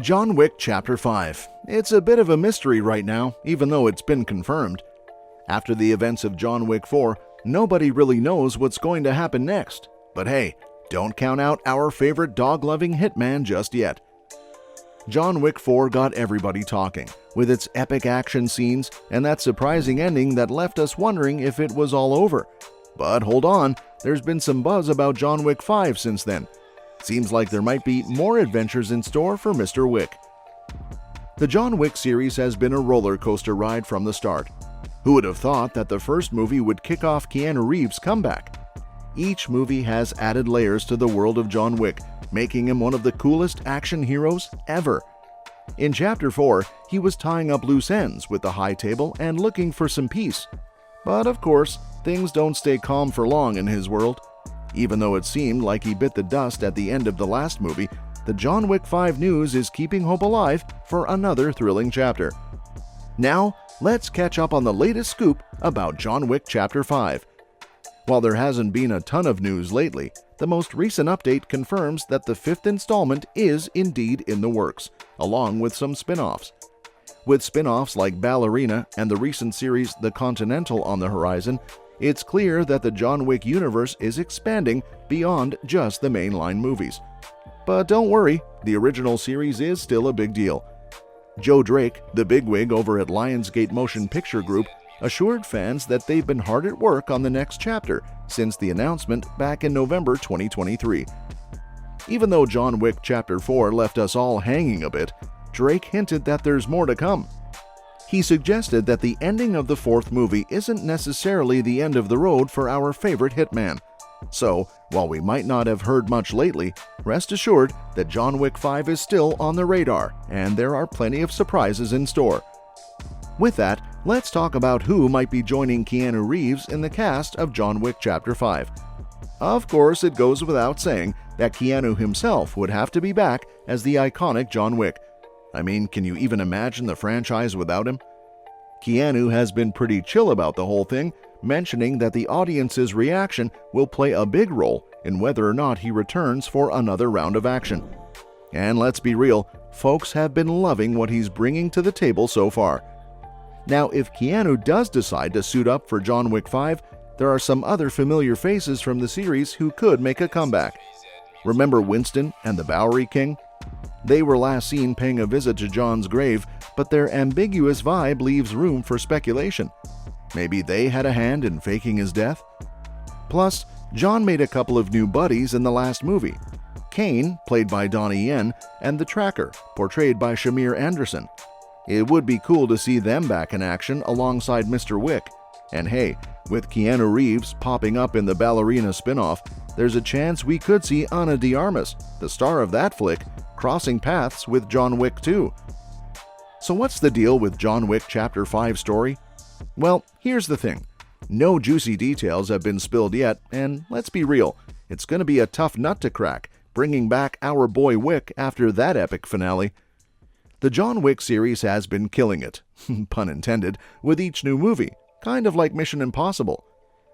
John Wick Chapter 5. It's a bit of a mystery right now, even though it's been confirmed. After the events of John Wick 4, nobody really knows what's going to happen next. But hey, don't count out our favorite dog-loving hitman just yet. John Wick 4 got everybody talking, with its epic action scenes and that surprising ending that left us wondering if it was all over. But hold on, there's been some buzz about John Wick 5 since then. Seems like there might be more adventures in store for Mr. Wick. The John Wick series has been a roller coaster ride from the start. Who would have thought that the first movie would kick off Keanu Reeves' comeback? Each movie has added layers to the world of John Wick, making him one of the coolest action heroes ever. In Chapter 4, he was tying up loose ends with the High Table and looking for some peace. But of course, things don't stay calm for long in his world. Even though it seemed like he bit the dust at the end of the last movie, the John Wick 5 news is keeping hope alive for another thrilling chapter. Now, let's catch up on the latest scoop about John Wick Chapter 5. While there hasn't been a ton of news lately, the most recent update confirms that the 5th installment is indeed in the works, along with some spin-offs. With spin-offs like Ballerina and the recent series The Continental on the horizon, it's clear that the John Wick universe is expanding beyond just the mainline movies. But don't worry, the original series is still a big deal. Joe Drake, the bigwig over at Lionsgate Motion Picture Group, assured fans that they've been hard at work on the next chapter since the announcement back in November 2023. Even though John Wick Chapter 4 left us all hanging a bit, Drake hinted that there's more to come. He suggested that the ending of the 4th movie isn't necessarily the end of the road for our favorite hitman. So, while we might not have heard much lately, rest assured that John Wick 5 is still on the radar, and there are plenty of surprises in store. With that, let's talk about who might be joining Keanu Reeves in the cast of John Wick Chapter 5. Of course, it goes without saying that Keanu himself would have to be back as the iconic John Wick. I mean, can you even imagine the franchise without him? Keanu has been pretty chill about the whole thing, mentioning that the audience's reaction will play a big role in whether or not he returns for another round of action. And let's be real, folks have been loving what he's bringing to the table so far. Now, if Keanu does decide to suit up for John Wick 5, there are some other familiar faces from the series who could make a comeback. Remember Winston and the Bowery King? They were last seen paying a visit to John's grave, but their ambiguous vibe leaves room for speculation. Maybe they had a hand in faking his death? Plus, John made a couple of new buddies in the last movie. Kane, played by Donnie Yen, and the Tracker, portrayed by Shamir Anderson. It would be cool to see them back in action alongside Mr. Wick. And hey, with Keanu Reeves popping up in the Ballerina spin-off, there's a chance we could see Ana de Armas, the star of that flick, crossing paths with John Wick 2. So what's the deal with John Wick Chapter 5 story? Well, here's the thing. No juicy details have been spilled yet, and let's be real, it's going to be a tough nut to crack, bringing back our boy Wick after that epic finale. The John Wick series has been killing it, pun intended, with each new movie, kind of like Mission Impossible.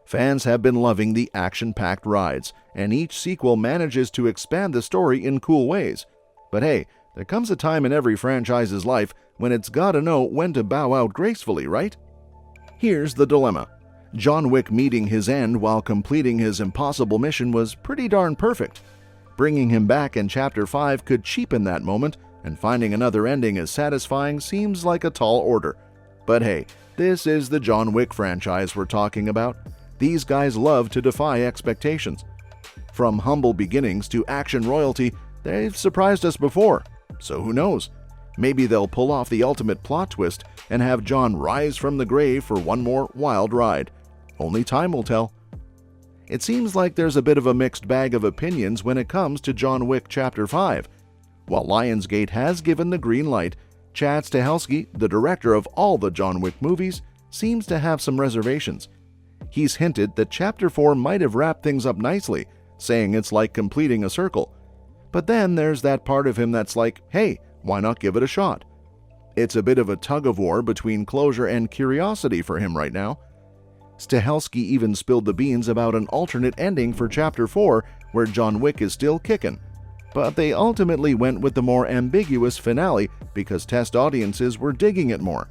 Fans have been loving the action-packed rides, and each sequel manages to expand the story in cool ways. But hey, there comes a time in every franchise's life when it's gotta know when to bow out gracefully, right? Here's the dilemma. John Wick meeting his end while completing his impossible mission was pretty darn perfect. Bringing him back in Chapter 5 could cheapen that moment, and finding another ending as satisfying seems like a tall order. But hey, this is the John Wick franchise we're talking about. These guys love to defy expectations. From humble beginnings to action royalty, they've surprised us before. So who knows? Maybe they'll pull off the ultimate plot twist and have John rise from the grave for one more wild ride. Only time will tell. It seems like there's a bit of a mixed bag of opinions when it comes to John Wick Chapter 5. While Lionsgate has given the green light, Chad Stahelski, the director of all the John Wick movies, seems to have some reservations. He's hinted that Chapter 4 might have wrapped things up nicely, saying it's like completing a circle. But then there's that part of him that's like, hey, why not give it a shot? It's a bit of a tug-of-war between closure and curiosity for him right now. Stahelski even spilled the beans about an alternate ending for Chapter 4 where John Wick is still kicking. but they ultimately went with the more ambiguous finale because test audiences were digging it more.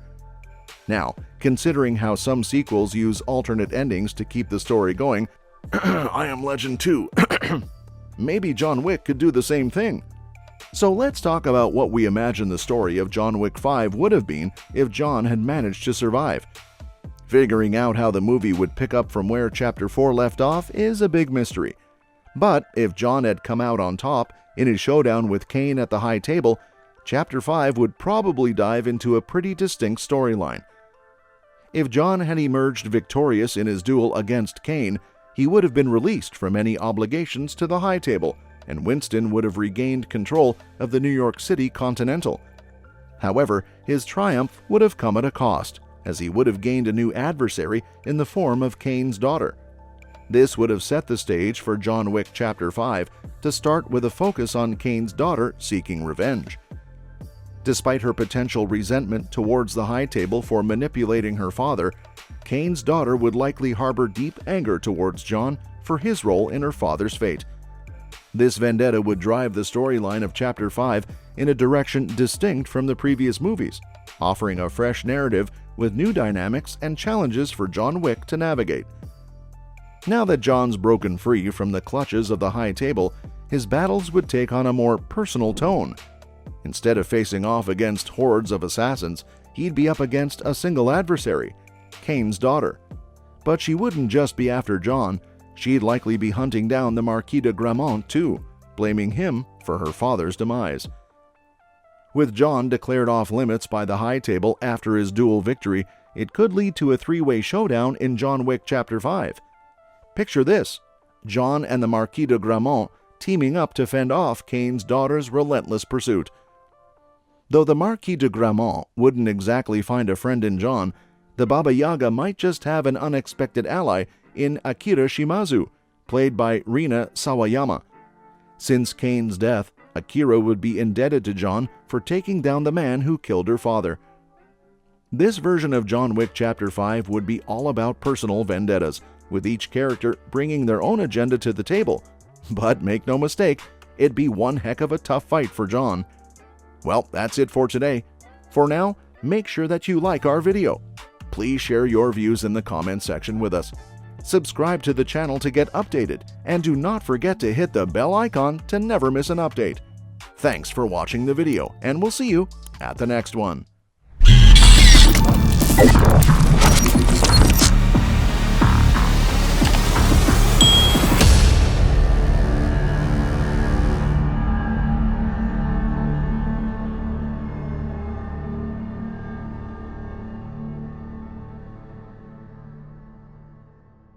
Now, considering how some sequels use alternate endings to keep the story going, I Am Legend 2, maybe John Wick could do the same thing. So let's talk about what we imagine the story of John Wick 5 would have been if John had managed to survive. Figuring out how the movie would pick up from where Chapter 4 left off is a big mystery. But if John had come out on top in his showdown with Kane at the high table, Chapter 5 would probably dive into a pretty distinct storyline. If John had emerged victorious in his duel against Kane, he would have been released from any obligations to the high table, and Winston would have regained control of the New York City Continental. However, his triumph would have come at a cost, as he would have gained a new adversary in the form of Kane's daughter. This would have set the stage for John Wick Chapter 5 to start with a focus on Kane's daughter seeking revenge. Despite her potential resentment towards the high table for manipulating her father, Kane's daughter would likely harbor deep anger towards John for his role in her father's fate. This vendetta would drive the storyline of Chapter 5 in a direction distinct from the previous movies, offering a fresh narrative with new dynamics and challenges for John Wick to navigate. Now that John's broken free from the clutches of the high table, his battles would take on a more personal tone. Instead of facing off against hordes of assassins, he'd be up against a single adversary, Kane's daughter. But she wouldn't just be after John. She'd likely be hunting down the Marquis de Gramont too, blaming him for her father's demise. With John declared off limits by the high table after his duel victory, it could lead to a three-way showdown in John Wick Chapter 5. Picture this: John and the Marquis de Gramont teaming up to fend off Kane's daughter's relentless pursuit. Though the Marquis de Gramont wouldn't exactly find a friend in John, the Baba Yaga might just have an unexpected ally in Akira Shimazu, played by Rina Sawayama. Since Kane's death, Akira would be indebted to John for taking down the man who killed her father. This version of John Wick Chapter 5 would be all about personal vendettas, with each character bringing their own agenda to the table. But make no mistake, it'd be one heck of a tough fight for John. Well, that's it for today. For now, make sure that you like our video. Please share your views in the comment section with us. Subscribe to the channel to get updated, and do not forget to hit the bell icon to never miss an update. Thanks for watching the video, and we'll see you at the next one.